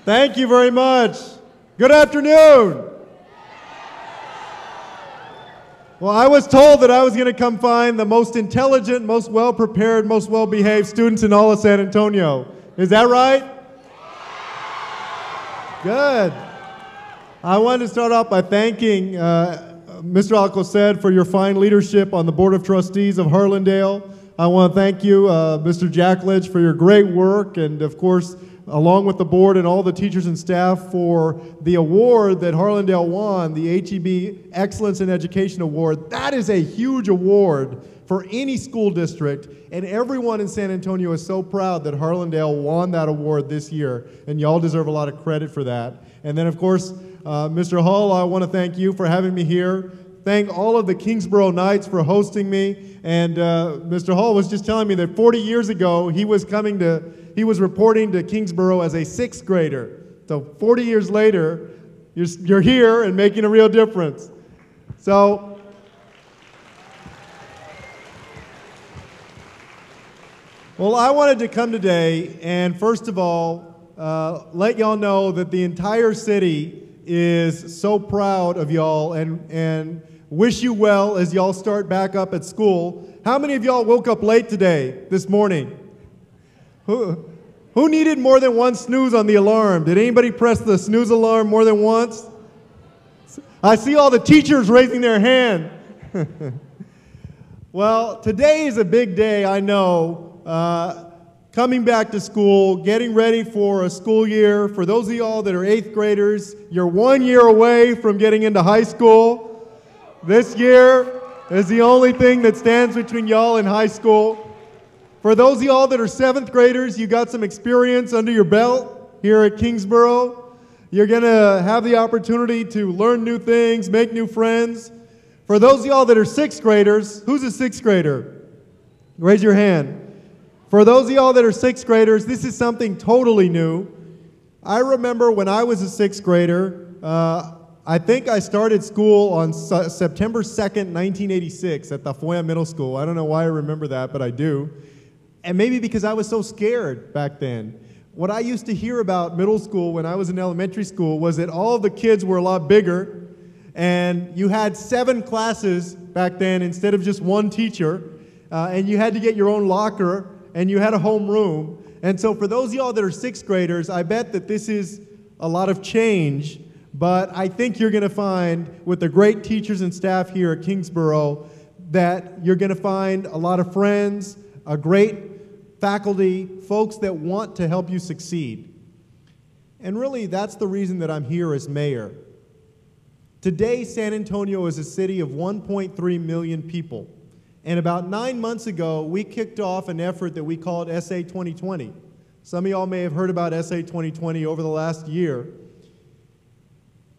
Thank you very much. Good afternoon. Well, I was told that I was going to come find the most intelligent, most well-prepared, most well-behaved students in all of San Antonio. Is that right? Good. I wanted to start off by thanking Mr. Alcocer for your fine leadership on the Board of Trustees of Harlandale. I want to thank you, Mr. Jackledge, for your great work, and of course, along with the board and all the teachers and staff, for the award that Harlandale won, the HEB Excellence in Education Award. That is a huge award for any school district, and everyone in San Antonio is so proud that Harlandale won that award this year, and y'all deserve a lot of credit for that. And then, of course, Mr. Hull, I want to thank you for having me here. Thank all of the Kingsborough Knights for hosting me. And Mr. Hull was just telling me that 40 years ago, he was reporting to Kingsborough as a 6th grader. So 40 years later, you're here and making a real difference. So, well, I wanted to come today and first of all, let y'all know that the entire city is so proud of y'all and wish you well as y'all start back up at school. How many of y'all woke up late today, this morning? Who needed more than one snooze on the alarm? Did anybody press the snooze alarm more than once? I see all the teachers raising their hand. Well, today is a big day, I know. Coming back to school, getting ready for a school year. For those of y'all that are 8th graders, you're 1 year away from getting into high school. This year is the only thing that stands between y'all and high school. For those of y'all that are 7th graders, you got some experience under your belt here at Kingsborough. You're going to have the opportunity to learn new things, make new friends. For those of y'all that are 6th graders, who's a 6th grader? Raise your hand. For those of y'all that are 6th graders, this is something totally new. I remember when I was a 6th grader, I think I started school on September 2nd, 1986 at Tafoya Middle School. I don't know why I remember that, but I do. And maybe because I was so scared back then. What I used to hear about middle school when I was in elementary school was that all of the kids were a lot bigger, and you had 7 classes back then instead of just one teacher, and you had to get your own locker, and you had a home room. And so for those of y'all that are 6th graders, I bet that this is a lot of change, but I think you're going to find, with the great teachers and staff here at Kingsborough, that you're going to find a lot of friends, a great faculty, folks that want to help you succeed. And really, that's the reason that I'm here as mayor. Today, San Antonio is a city of 1.3 million people. And about 9 months ago, we kicked off an effort that we called SA 2020. Some of y'all may have heard about SA 2020 over the last year.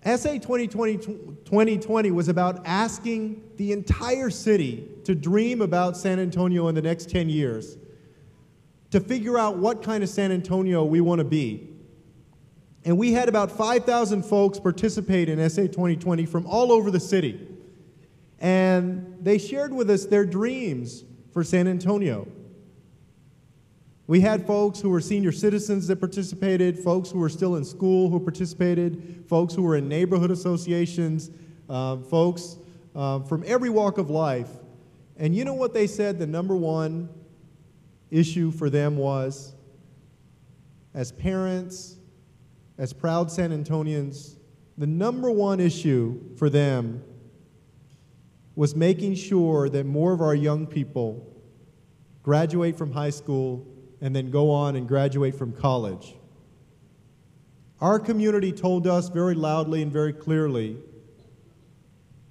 SA 2020 was about asking the entire city to dream about San Antonio in the next 10 years, to figure out what kind of San Antonio we want to be. And we had about 5,000 folks participate in SA 2020 from all over the city. And they shared with us their dreams for San Antonio. We had folks who were senior citizens that participated, folks who were still in school who participated, folks who were in neighborhood associations, folks from every walk of life. And you know what they said the number one issue for them was? As parents, as proud San Antonians, the number one issue for them was making sure that more of our young people graduate from high school and then go on and graduate from college. Our community told us very loudly and very clearly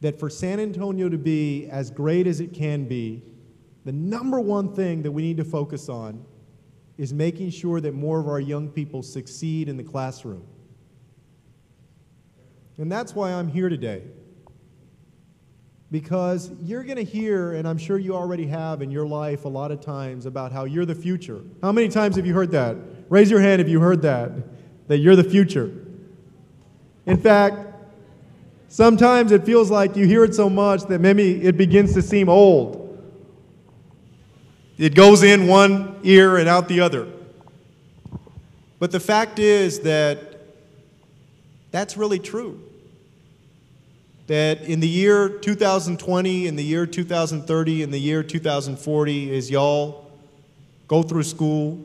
that for San Antonio to be as great as it can be, the number one thing that we need to focus on is making sure that more of our young people succeed in the classroom. And that's why I'm here today. Because you're going to hear, and I'm sure you already have in your life a lot of times, about how you're the future. How many times have you heard that? Raise your hand if you heard that you're the future. In fact, sometimes it feels like you hear it so much that maybe it begins to seem old. It goes in one ear and out the other. But the fact is that That's really true. That in the year 2020, in the year 2030, in the year 2040, as y'all go through school,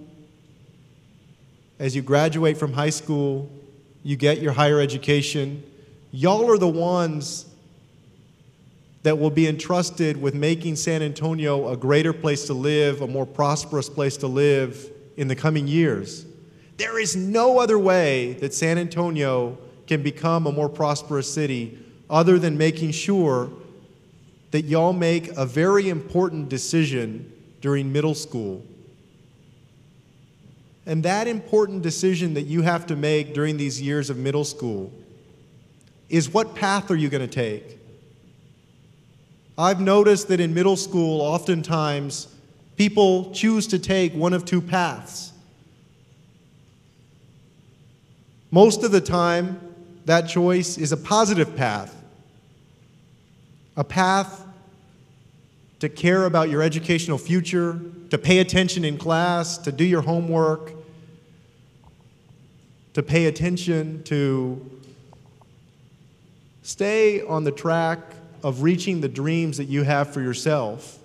as you graduate from high school, you get your higher education, y'all are the ones that will be entrusted with making San Antonio a greater place to live, a more prosperous place to live in the coming years. There is no other way that San Antonio can become a more prosperous city other than making sure that y'all make a very important decision during middle school. And that important decision that you have to make during these years of middle school is, what path are you going to take? I've noticed that in middle school, oftentimes, people choose to take one of two paths. Most of the time, that choice is a positive path. A path to care about your educational future, to pay attention in class, to do your homework, to pay attention, to stay on the track of reaching the dreams that you have for yourself.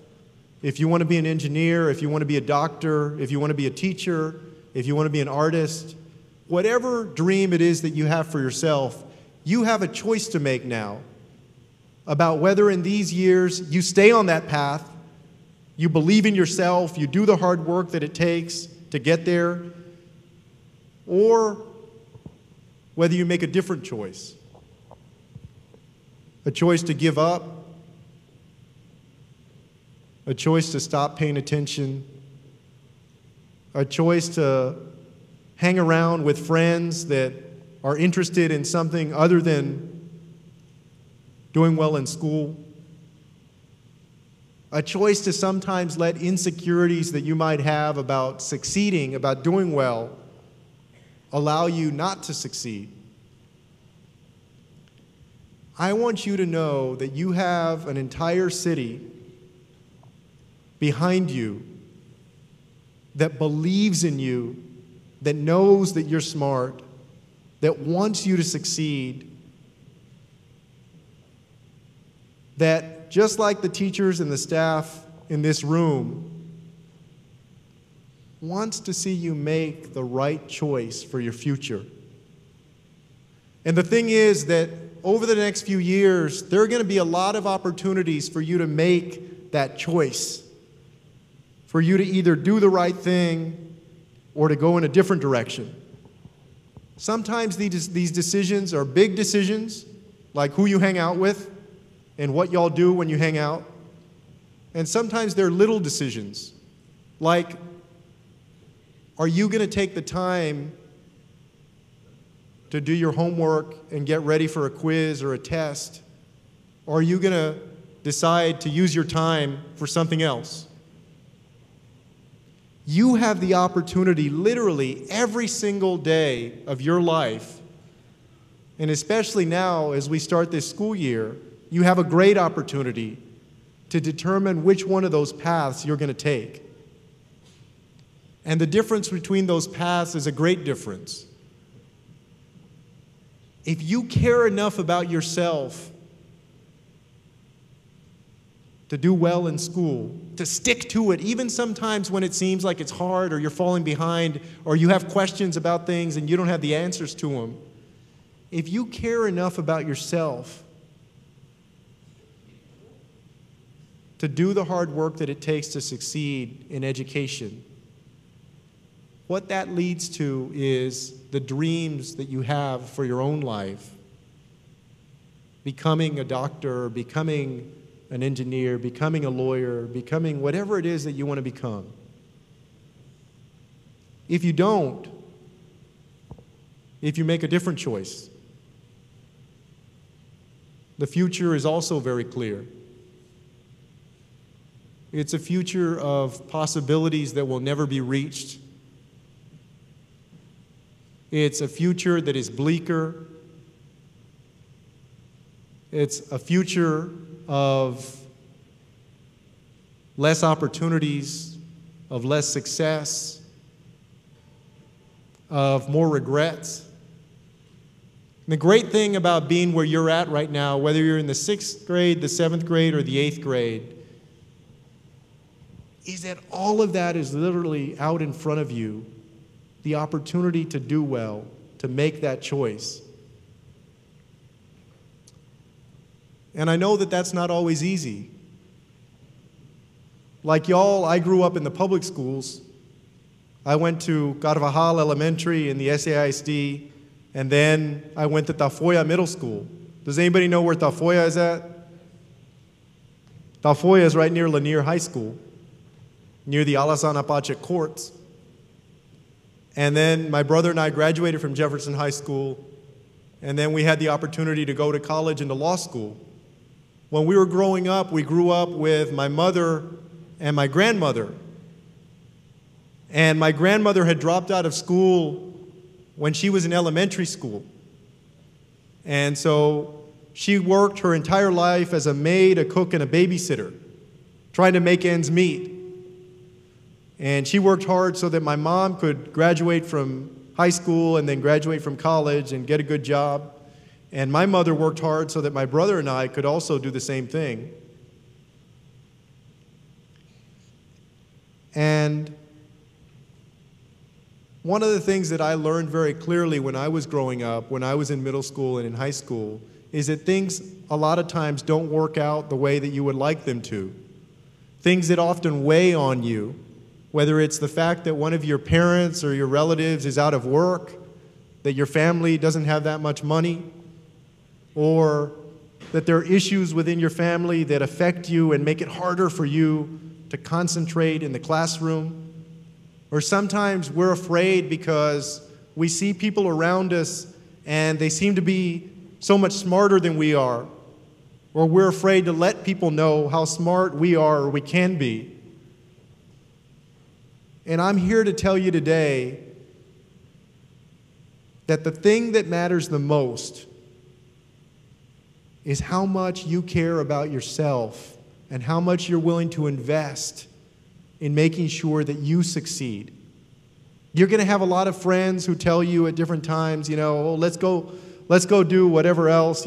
If you want to be an engineer, if you want to be a doctor, if you want to be a teacher, if you want to be an artist, whatever dream it is that you have for yourself, you have a choice to make now about whether in these years you stay on that path, you believe in yourself, you do the hard work that it takes to get there, or whether you make a different choice. A choice to give up, a choice to stop paying attention, a choice to hang around with friends that are interested in something other than doing well in school, a choice to sometimes let insecurities that you might have about succeeding, about doing well, allow you not to succeed. I want you to know that you have an entire city behind you that believes in you, that knows that you're smart, that wants you to succeed, that just like the teachers and the staff in this room, wants to see you make the right choice for your future. And the thing is that over the next few years, there are going to be a lot of opportunities for you to make that choice, for you to either do the right thing or to go in a different direction. Sometimes these decisions are big decisions, like who you hang out with and what y'all do when you hang out. And sometimes they're little decisions, like, are you going to take the time to do your homework and get ready for a quiz or a test? Or are you going to decide to use your time for something else? You have the opportunity literally every single day of your life, and especially now as we start this school year, you have a great opportunity to determine which one of those paths you're going to take. And the difference between those paths is a great difference. If you care enough about yourself to do well in school, to stick to it, even sometimes when it seems like it's hard or you're falling behind or you have questions about things and you don't have the answers to them, if you care enough about yourself to do the hard work that it takes to succeed in education, what that leads to is the dreams that you have for your own life. Becoming a doctor, becoming an engineer, becoming a lawyer, becoming whatever it is that you want to become. If you don't, if you make a different choice, the future is also very clear. It's a future of possibilities that will never be reached. It's a future that is bleaker. It's a future of less opportunities, of less success, of more regrets. And the great thing about being where you're at right now, whether you're in the 6th grade, the 7th grade, or the 8th grade, is that all of that is literally out in front of you, the opportunity to do well, to make that choice. And I know that that's not always easy. Like y'all, I grew up in the public schools. I went to Carvajal Elementary in the SAISD, and then I went to Tafoya Middle School. Does anybody know where Tafoya is at? Tafoya is right near Lanier High School, near the Alazan Apache courts. And then my brother and I graduated from Jefferson High School, and then we had the opportunity to go to college and to law school. When we were growing up, we grew up with my mother and my grandmother. And my grandmother had dropped out of school when she was in elementary school. And so she worked her entire life as a maid, a cook, and a babysitter, trying to make ends meet. And she worked hard so that my mom could graduate from high school and then graduate from college and get a good job. And my mother worked hard so that my brother and I could also do the same thing. And one of the things that I learned very clearly when I was growing up, when I was in middle school and in high school, is that things a lot of times don't work out the way that you would like them to. Things that often weigh on you, whether it's the fact that one of your parents or your relatives is out of work, that your family doesn't have that much money, or that there are issues within your family that affect you and make it harder for you to concentrate in the classroom. Or sometimes we're afraid because we see people around us and they seem to be so much smarter than we are. Or we're afraid to let people know how smart we are or we can be. And I'm here to tell you today that the thing that matters the most is how much you care about yourself and how much you're willing to invest in making sure that you succeed. You're going to have a lot of friends who tell you at different times, oh, let's go do whatever else,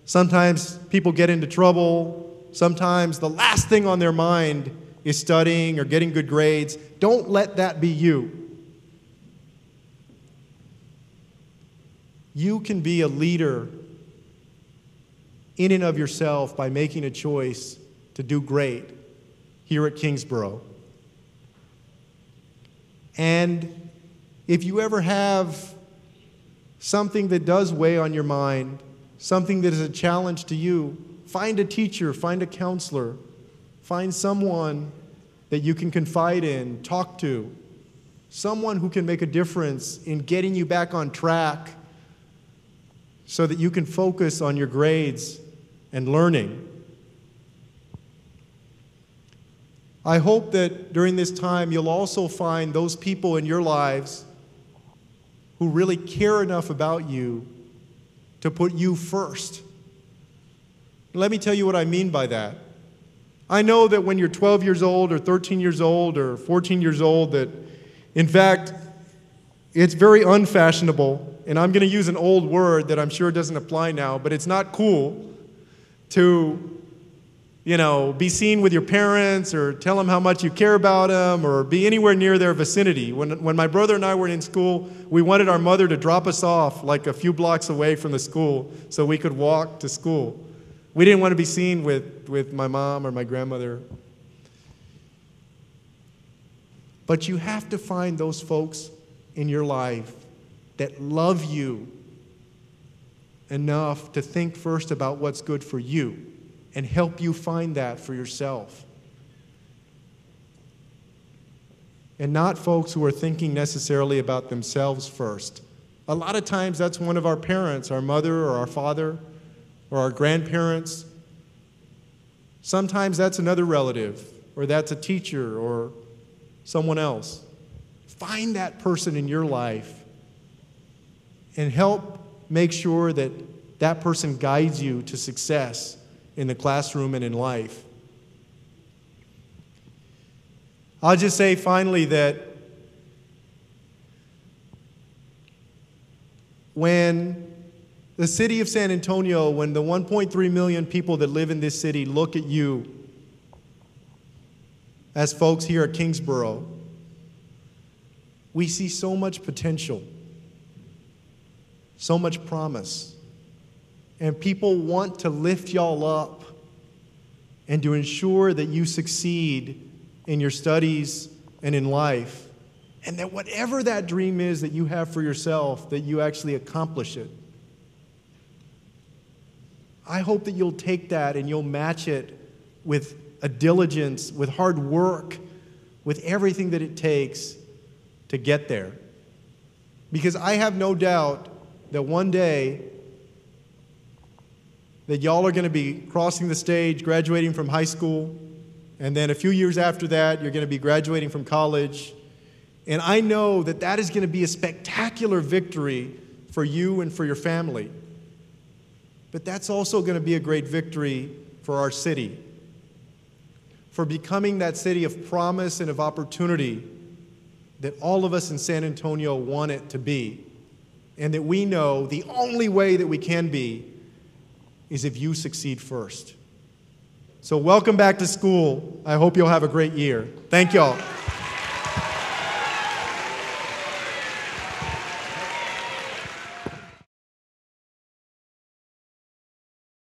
Sometimes people get into trouble. Sometimes the last thing on their mind is studying or getting good grades. Don't let that be you. You can be a leader in and of yourself by making a choice to do great here at Kingsborough. And if you ever have something that does weigh on your mind, something that is a challenge to you, find a teacher, find a counselor, find someone that you can confide in, talk to, someone who can make a difference in getting you back on track so that you can focus on your grades and learning. I hope that during this time you'll also find those people in your lives who really care enough about you to put you first. Let me tell you what I mean by that. I know that when you're 12 years old or 13 years old or 14 years old that, in fact, it's very unfashionable, and I'm going to use an old word that I'm sure doesn't apply now, but it's not cool to, be seen with your parents or tell them how much you care about them or be anywhere near their vicinity. When my brother and I were in school, we wanted our mother to drop us off like a few blocks away from the school so we could walk to school. We didn't want to be seen with my mom or my grandmother. But you have to find those folks in your life that love you enough to think first about what's good for you and help you find that for yourself. And not folks who are thinking necessarily about themselves first. A lot of times that's one of our parents, our mother or our father or our grandparents. Sometimes that's another relative or that's a teacher or someone else. Find that person in your life and help make sure that that person guides you to success in the classroom and in life. I'll just say finally that when The city of San Antonio, when the 1.3 million people that live in this city look at you as folks here at Kingsborough, we see so much potential, so much promise. And people want to lift y'all up and to ensure that you succeed in your studies and in life. And that whatever that dream is that you have for yourself, that you actually accomplish it. I hope that you'll take that and you'll match it with a diligence, with hard work, with everything that it takes to get there. Because I have no doubt that one day that y'all are going to be crossing the stage, graduating from high school, and then a few years after that, you're going to be graduating from college. And I know that that is going to be a spectacular victory for you and for your family. But that's also going to be a great victory for our city, for becoming that city of promise and of opportunity that all of us in San Antonio want it to be, and that we know the only way that we can be is if you succeed first. So welcome back to school. I hope you'll have a great year. Thank y'all.